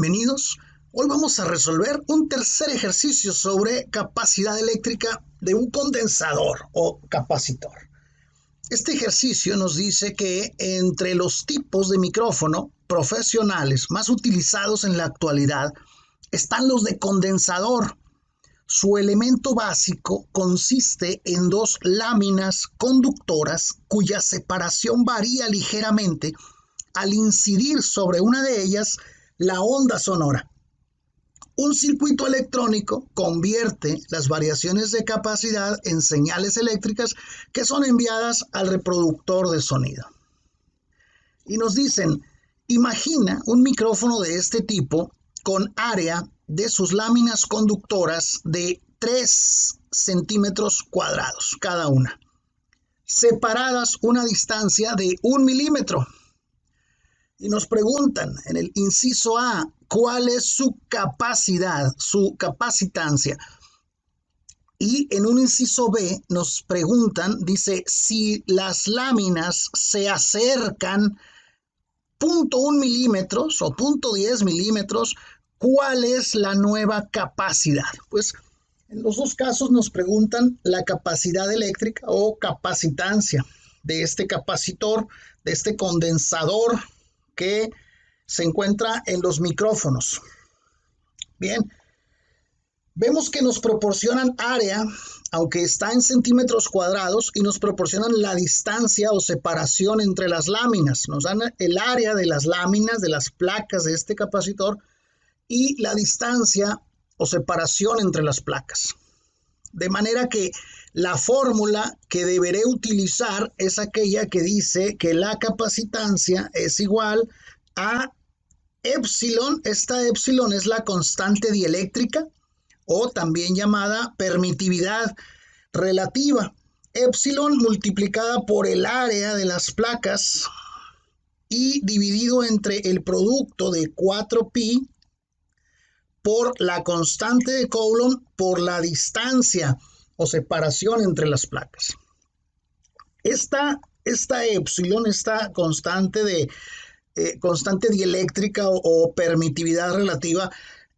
bienvenidos. Hoy vamos a resolver un tercer ejercicio sobre capacidad eléctrica de un condensador o capacitor. Este ejercicio nos dice que entre los tipos de micrófono profesionales más utilizados en la actualidad están los de condensador. Su elemento básico consiste en dos láminas conductoras cuya separación varía ligeramente al incidir sobre una de ellas la onda sonora. Un circuito electrónico convierte las variaciones de capacidad en señales eléctricas que son enviadas al reproductor de sonido. Y nos dicen, imagina un micrófono de este tipo con área de sus láminas conductoras de 3 centímetros cuadrados cada una, separadas una distancia de 1 milímetro. Y nos preguntan en el inciso A, ¿cuál es su capacidad, su capacitancia? Y en un inciso B nos preguntan, dice, si las láminas se acercan 0.1 milímetros o 0.10 milímetros, ¿cuál es la nueva capacidad? Pues en los dos casos nos preguntan la capacidad eléctrica o capacitancia de este capacitor, de este condensador que se encuentra en los micrófonos. Bien, vemos que nos proporcionan área, aunque está en centímetros cuadrados, y nos proporcionan la distancia o separación entre las láminas. Nos dan el área de las láminas, de las placas de este capacitor, y la distancia o separación entre las placas. De manera que la fórmula que deberé utilizar es aquella que dice que la capacitancia es igual a épsilon. Esta épsilon es la constante dieléctrica o también llamada permitividad relativa. Épsilon multiplicada por el área de las placas y dividido entre el producto de 4pi por la constante de Coulomb por la distancia o separación entre las placas. Esta épsilon, esta constante dieléctrica o permitividad relativa,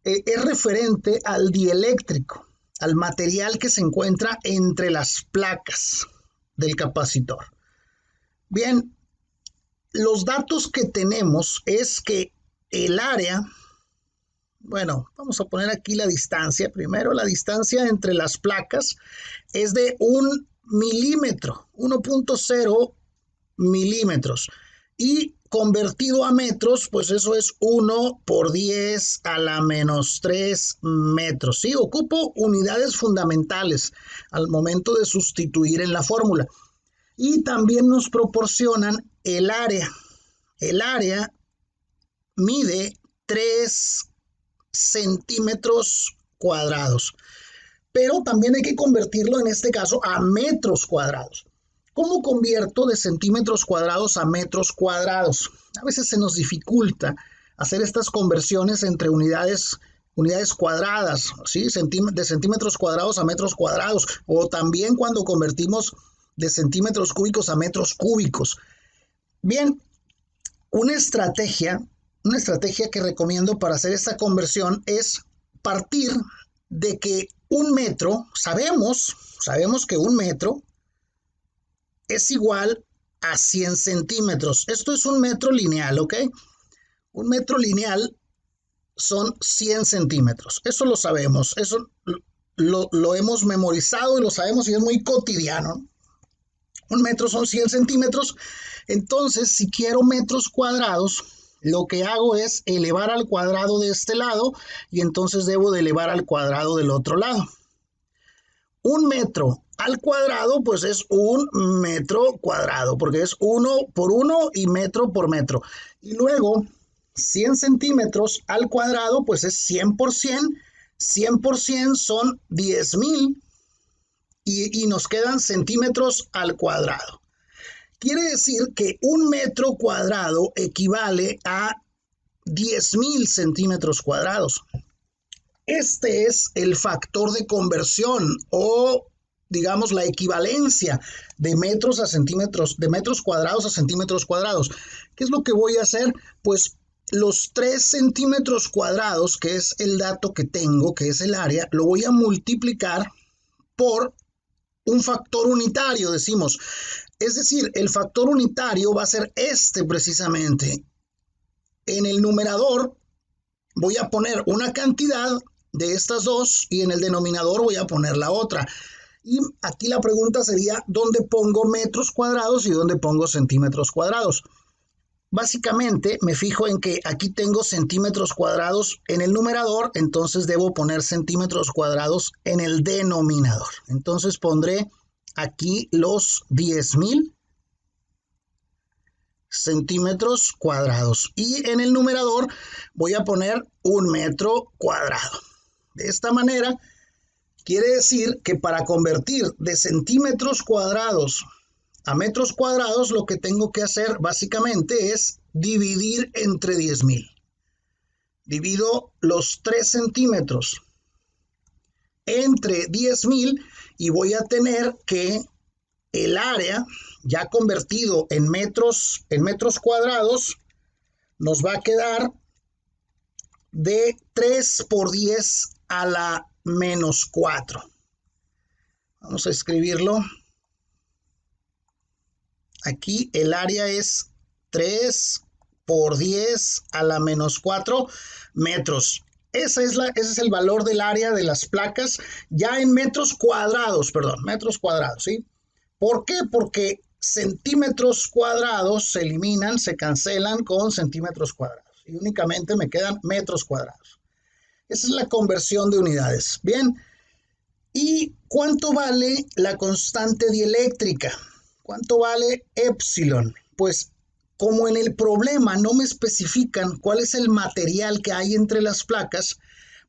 es referente al dieléctrico, al material que se encuentra entre las placas del capacitor. Bien, los datos que tenemos es que el área, bueno, vamos a poner aquí la distancia. Primero, la distancia entre las placas es de 1 milímetro, 1.0 milímetros. Y convertido a metros, pues eso es 1 por 10 a la menos 3 metros. Sí, ocupo unidades fundamentales al momento de sustituir en la fórmula. Y también nos proporcionan el área. El área mide 3 centímetros cuadrados, pero también hay que convertirlo en este caso a metros cuadrados. ¿Cómo convierto de centímetros cuadrados a metros cuadrados? A veces se nos dificulta hacer estas conversiones entre unidades cuadradas, ¿sí? De centímetros cuadrados a metros cuadrados, o también cuando convertimos de centímetros cúbicos a metros cúbicos. Bien, una estrategia que recomiendo para hacer esta conversión es partir de que un metro, sabemos que un metro es igual a 100 centímetros. Esto es un metro lineal, ¿ok? Un metro lineal son 100 centímetros. Eso lo sabemos, eso lo hemos memorizado y lo sabemos y es muy cotidiano. Un metro son 100 centímetros. Entonces, si quiero metros cuadrados, lo que hago es elevar al cuadrado de este lado y entonces debo de elevar al cuadrado del otro lado. Un metro al cuadrado pues es 1 metro cuadrado porque es 1 por 1 y metro por metro. Y luego 100 centímetros al cuadrado pues es 100 por 100. 100 por 100 son 10,000 y nos quedan centímetros al cuadrado. Quiere decir que 1 metro cuadrado equivale a 10,000 centímetros cuadrados. Este es el factor de conversión o, digamos, la equivalencia de metros a centímetros, de metros cuadrados a centímetros cuadrados. ¿Qué es lo que voy a hacer? Pues los 3 centímetros cuadrados, que es el dato que tengo, que es el área, lo voy a multiplicar por un factor unitario, decimos. Es decir, el factor unitario va a ser este precisamente. En el numerador voy a poner una cantidad de estas dos y en el denominador voy a poner la otra. Y aquí la pregunta sería, ¿dónde pongo metros cuadrados y dónde pongo centímetros cuadrados? Básicamente me fijo en que aquí tengo centímetros cuadrados en el numerador, entonces debo poner centímetros cuadrados en el denominador. Entonces pondré aquí los 10,000 centímetros cuadrados y en el numerador voy a poner 1 metro cuadrado. De esta manera quiere decir que para convertir de centímetros cuadrados a metros cuadrados, lo que tengo que hacer básicamente es dividir entre 10,000. Divido los 3 centímetros entre 10,000 y voy a tener que el área ya convertido en metros cuadrados nos va a quedar de 3 por 10 a la menos 4. Vamos a escribirlo. Aquí el área es 3 por 10 a la menos 4 metros. Ese es el valor del área de las placas ya en metros cuadrados, ¿sí? ¿Por qué? Porque centímetros cuadrados se eliminan, se cancelan con centímetros cuadrados y únicamente me quedan metros cuadrados. Esa es la conversión de unidades. Bien, ¿y cuánto vale la constante dieléctrica? ¿Cuánto vale epsilon? Pues como en el problema no me especifican cuál es el material que hay entre las placas,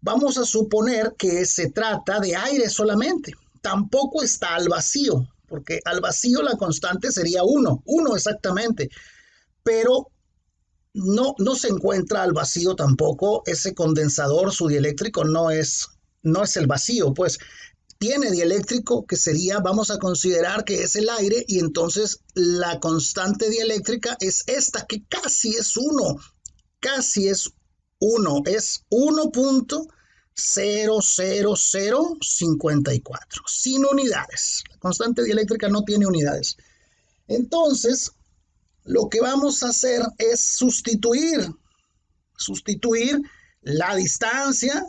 vamos a suponer que se trata de aire solamente. Tampoco está al vacío, porque al vacío la constante sería 1 exactamente, pero no se encuentra al vacío tampoco. Ese condensador, su dieléctrico no es el vacío, pues tiene dieléctrico, que sería, vamos a considerar que es el aire, y entonces la constante dieléctrica es esta, que casi es 1, es 1.00054, sin unidades. La constante dieléctrica no tiene unidades. Entonces, lo que vamos a hacer es sustituir la distancia,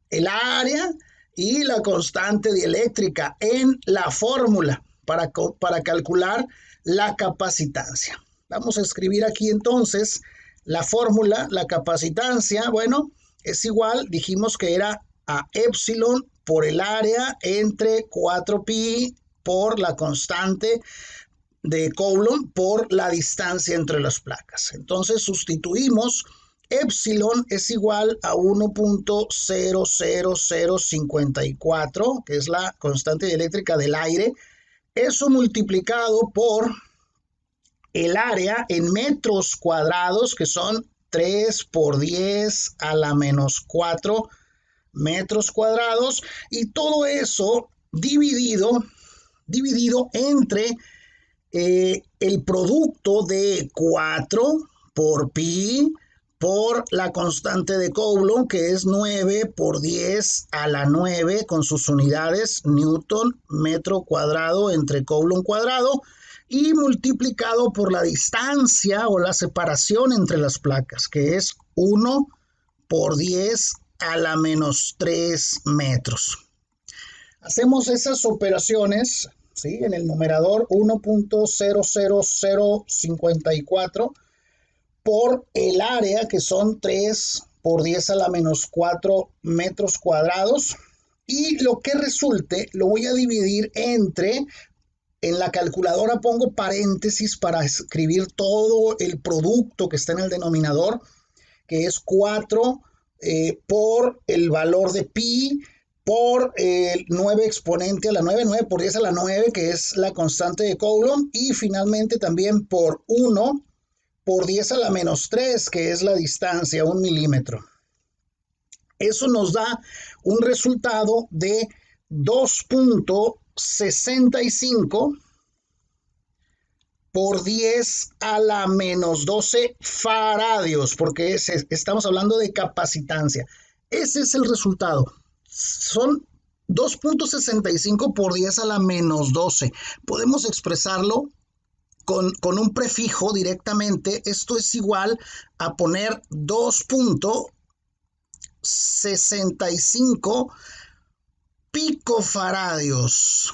el área y la constante dieléctrica en la fórmula para calcular la capacitancia. Vamos a escribir aquí entonces la fórmula. La capacitancia, bueno, es igual, dijimos que era a epsilon por el área entre 4pi por la constante de Coulomb por la distancia entre las placas. Entonces sustituimos. Epsilon es igual a 1.00054, que es la constante dieléctrica del aire. Eso multiplicado por el área en metros cuadrados, que son 3 por 10 a la menos 4 metros cuadrados. Y todo eso dividido entre el producto de 4 por pi por la constante de Coulomb, que es 9 por 10 a la 9 con sus unidades Newton metro cuadrado entre Coulomb cuadrado, y multiplicado por la distancia o la separación entre las placas, que es 1 por 10 a la menos 3 metros. Hacemos esas operaciones, ¿sí? En el numerador 1.00054 por el área, que son 3 por 10 a la menos 4 metros cuadrados, y lo que resulte lo voy a dividir entre, en la calculadora pongo paréntesis para escribir todo el producto que está en el denominador, que es 4 por el valor de pi por el 9 exponente a la 9, 9 por 10 a la 9, que es la constante de Coulomb, y finalmente también por 1 por 10 a la menos 3, que es la distancia, 1 milímetro. Eso nos da un resultado de 2.65 por 10 a la menos 12 faradios, porque estamos hablando de capacitancia. Ese es el resultado. Son 2.65 por 10 a la menos 12. Podemos expresarlo con un prefijo directamente. Esto es igual a poner 2.65 picofaradios.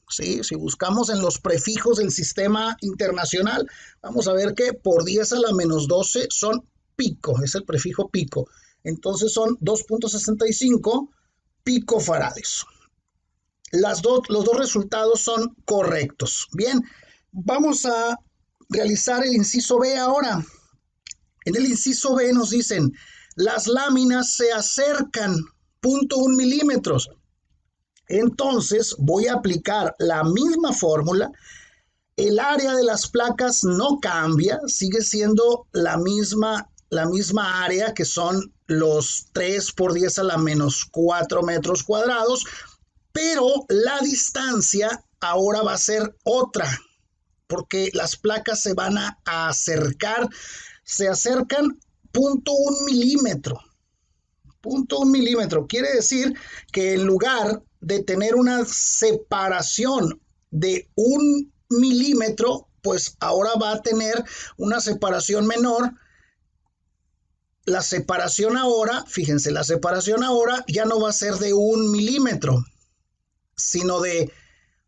¿Sí? Si buscamos en los prefijos del sistema internacional, vamos a ver que por 10 a la menos 12 son pico, es el prefijo pico. Entonces son 2.65 picofaradios. Los dos resultados son correctos. Bien, vamos a realizar el inciso B ahora. En el inciso B nos dicen, las láminas se acercan 0.1 milímetros. Entonces voy a aplicar la misma fórmula. El área de las placas no cambia, sigue siendo la misma área, que son los 3 por 10 a la menos 4 metros cuadrados, pero la distancia ahora va a ser otra, porque las placas se van a acercar, se acercan 0.1 milímetro. 0.1 milímetro quiere decir que en lugar de tener una separación de 1 milímetro, pues ahora va a tener una separación menor. La separación ahora, fíjense, la separación ahora ya no va a ser de 1 milímetro, sino de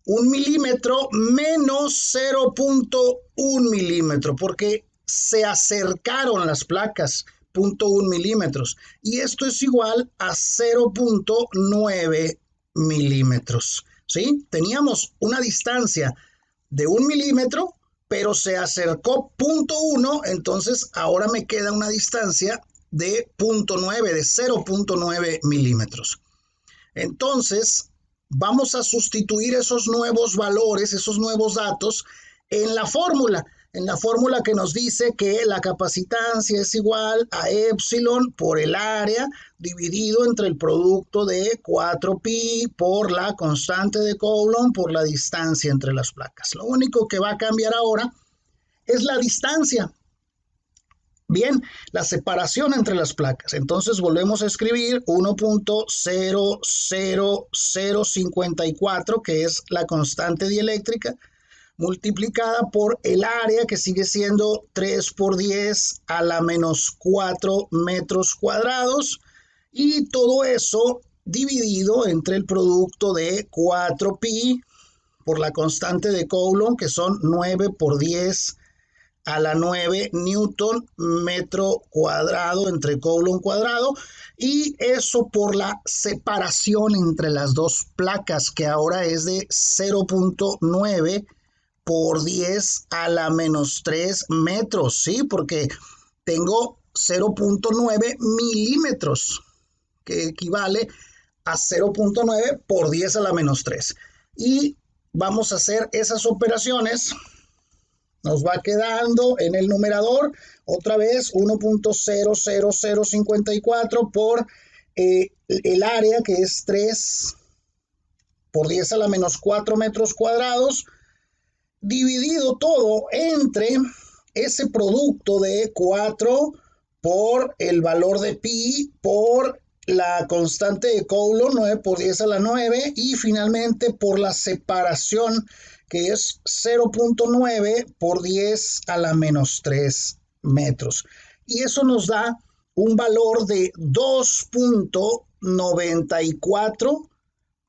1 milímetro menos 0.1 milímetro, porque se acercaron las placas 0.1 milímetros, y esto es igual a 0.9 milímetros. ¿Sí? Teníamos una distancia de 1 milímetro, pero se acercó 0.1, entonces ahora me queda una distancia de 0.9, de 0.9 milímetros. Entonces, vamos a sustituir esos nuevos valores, esos nuevos datos en la fórmula que nos dice que la capacitancia es igual a epsilon por el área dividido entre el producto de 4pi por la constante de Coulomb por la distancia entre las placas. Lo único que va a cambiar ahora es la distancia. Bien, la separación entre las placas. Entonces volvemos a escribir 1.00054, que es la constante dieléctrica, multiplicada por el área, que sigue siendo 3 por 10 a la menos 4 metros cuadrados, y todo eso dividido entre el producto de 4pi por la constante de Coulomb, que son 9 por 10 a la 9 newton metro cuadrado entre Coulomb cuadrado, y eso por la separación entre las dos placas, que ahora es de 0.9 por 10 a la menos 3 metros, ¿sí? Porque tengo 0.9 milímetros, que equivale a 0.9 por 10 a la menos 3. Y vamos a hacer esas operaciones. Nos va quedando en el numerador otra vez 1.00054 por el área, que es 3 por 10 a la menos 4 metros cuadrados, dividido todo entre ese producto de 4 por el valor de pi por la constante de Coulomb, 9 por 10 a la 9, y finalmente por la separación, que es 0.9 por 10 a la menos 3 metros. Y eso nos da un valor de 2.94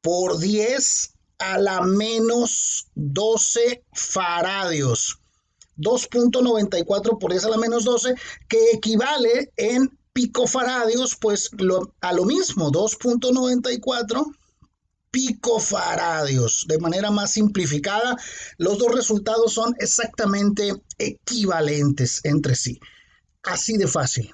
por 10 a la menos 12 faradios. 2.94 por 10 a la menos 12, que equivale en picofaradios, pues a lo mismo, 2.94 picofaradios. De manera más simplificada, los dos resultados son exactamente equivalentes entre sí. Así de fácil.